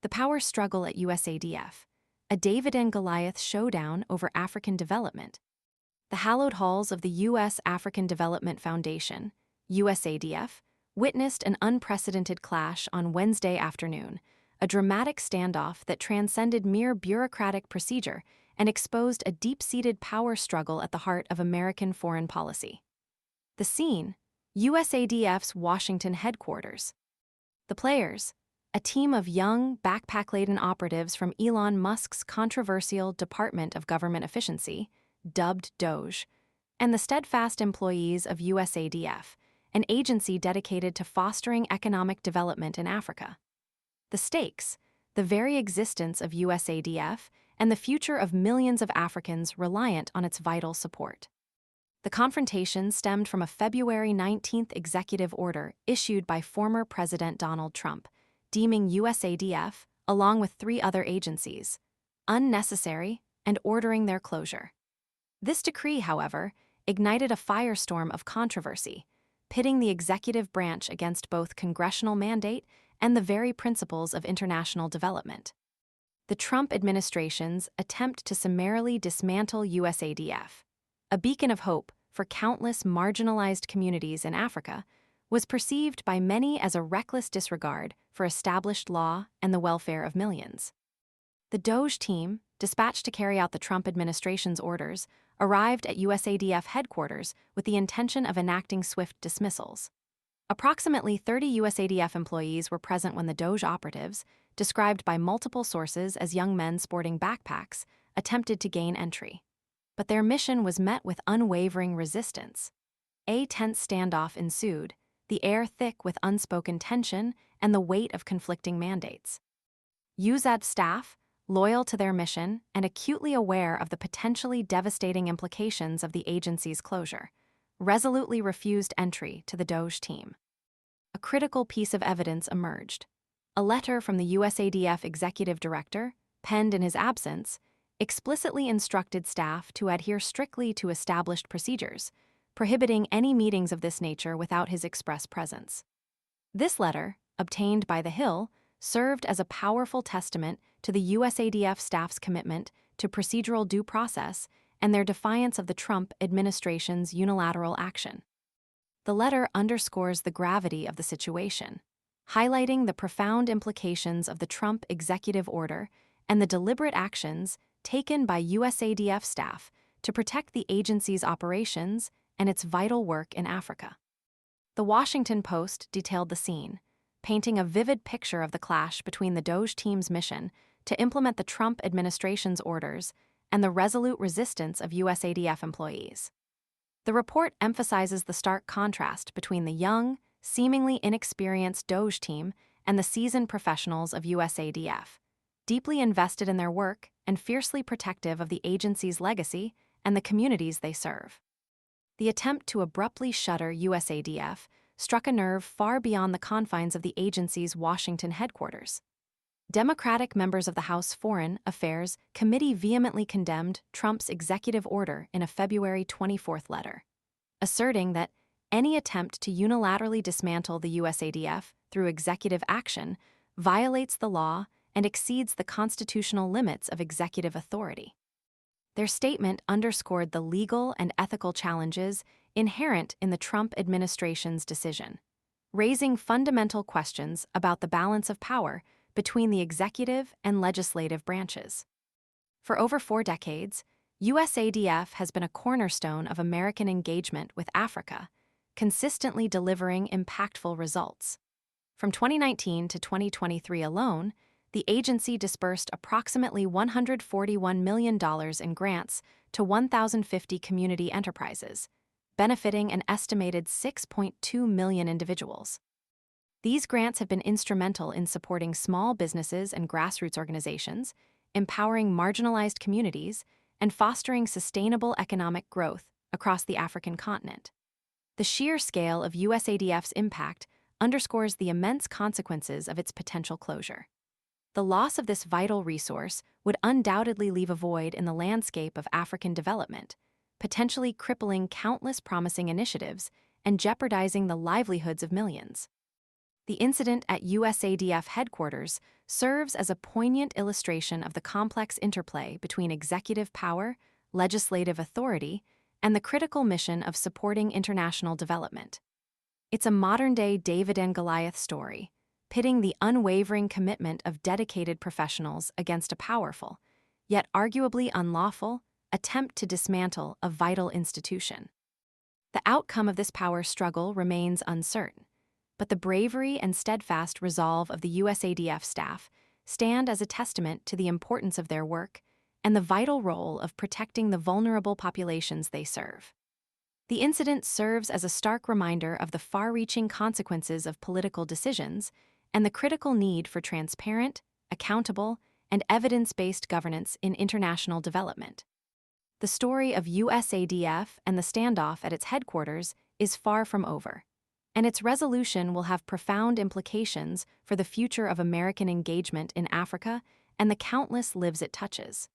The power struggle at USADF, a David and Goliath showdown over African development. The hallowed halls of the U.S. African Development Foundation, USADF, witnessed an unprecedented clash on Wednesday afternoon, a dramatic standoff that transcended mere bureaucratic procedure and exposed a deep-seated power struggle at the heart of American foreign policy. The scene, USADF's Washington headquarters. The players, a team of young, backpack-laden operatives from Elon Musk's controversial Department of Government Efficiency, dubbed Doge, and the steadfast employees of USADF, an agency dedicated to fostering economic development in Africa. The stakes, the very existence of USADF, and the future of millions of Africans reliant on its vital support. The confrontation stemmed from a February 19th executive order issued by former President Donald Trump, deeming USADF, along with 3 other agencies, unnecessary and ordering their closure. This decree, however, ignited a firestorm of controversy, pitting the executive branch against both congressional mandate and the very principles of international development. The Trump administration's attempt to summarily dismantle USADF, a beacon of hope for countless marginalized communities in Africa, was perceived by many as a reckless disregard for established law and the welfare of millions. The Doge team, dispatched to carry out the Trump administration's orders, arrived at USADF headquarters with the intention of enacting swift dismissals. Approximately 30 USADF employees were present when the Doge operatives, described by multiple sources as young men sporting backpacks, attempted to gain entry. But their mission was met with unwavering resistance. A tense standoff ensued, the air thick with unspoken tension and the weight of conflicting mandates. USAD staff, loyal to their mission and acutely aware of the potentially devastating implications of the agency's closure, resolutely refused entry to the Doge team. A critical piece of evidence emerged. A letter from the USADF executive director, penned in his absence, explicitly instructed staff to adhere strictly to established procedures, prohibiting any meetings of this nature without his express presence. This letter, obtained by The Hill, served as a powerful testament to the USADF staff's commitment to procedural due process and their defiance of the Trump administration's unilateral action. The letter underscores the gravity of the situation, highlighting the profound implications of the Trump executive order and the deliberate actions taken by USADF staff to protect the agency's operations and its vital work in Africa. The Washington Post detailed the scene, painting a vivid picture of the clash between the Doge team's mission to implement the Trump administration's orders and the resolute resistance of USADF employees. The report emphasizes the stark contrast between the young, seemingly inexperienced Doge team and the seasoned professionals of USADF, deeply invested in their work and fiercely protective of the agency's legacy and the communities they serve. The attempt to abruptly shutter USADF struck a nerve far beyond the confines of the agency's Washington headquarters. Democratic members of the House Foreign Affairs Committee vehemently condemned Trump's executive order in a February 24th letter, asserting that any attempt to unilaterally dismantle the USADF through executive action violates the law and exceeds the constitutional limits of executive authority. Their statement underscored the legal and ethical challenges inherent in the Trump administration's decision, raising fundamental questions about the balance of power between the executive and legislative branches. For over 4 decades, USADF has been a cornerstone of American engagement with Africa, consistently delivering impactful results. From 2019 to 2023 alone, the agency disbursed approximately $141 million in grants to 1,050 community enterprises, benefiting an estimated 6.2 million individuals. These grants have been instrumental in supporting small businesses and grassroots organizations, empowering marginalized communities, and fostering sustainable economic growth across the African continent. The sheer scale of USADF's impact underscores the immense consequences of its potential closure. The loss of this vital resource would undoubtedly leave a void in the landscape of African development, potentially crippling countless promising initiatives and jeopardizing the livelihoods of millions. The incident at USADF headquarters serves as a poignant illustration of the complex interplay between executive power, legislative authority, and the critical mission of supporting international development. It's a modern-day David and Goliath story, pitting the unwavering commitment of dedicated professionals against a powerful, yet arguably unlawful, attempt to dismantle a vital institution. The outcome of this power struggle remains uncertain, but the bravery and steadfast resolve of the USADF staff stand as a testament to the importance of their work and the vital role of protecting the vulnerable populations they serve. The incident serves as a stark reminder of the far-reaching consequences of political decisions and the critical need for transparent, accountable, and evidence-based governance in international development. The story of USADF and the standoff at its headquarters is far from over, and its resolution will have profound implications for the future of American engagement in Africa and the countless lives it touches.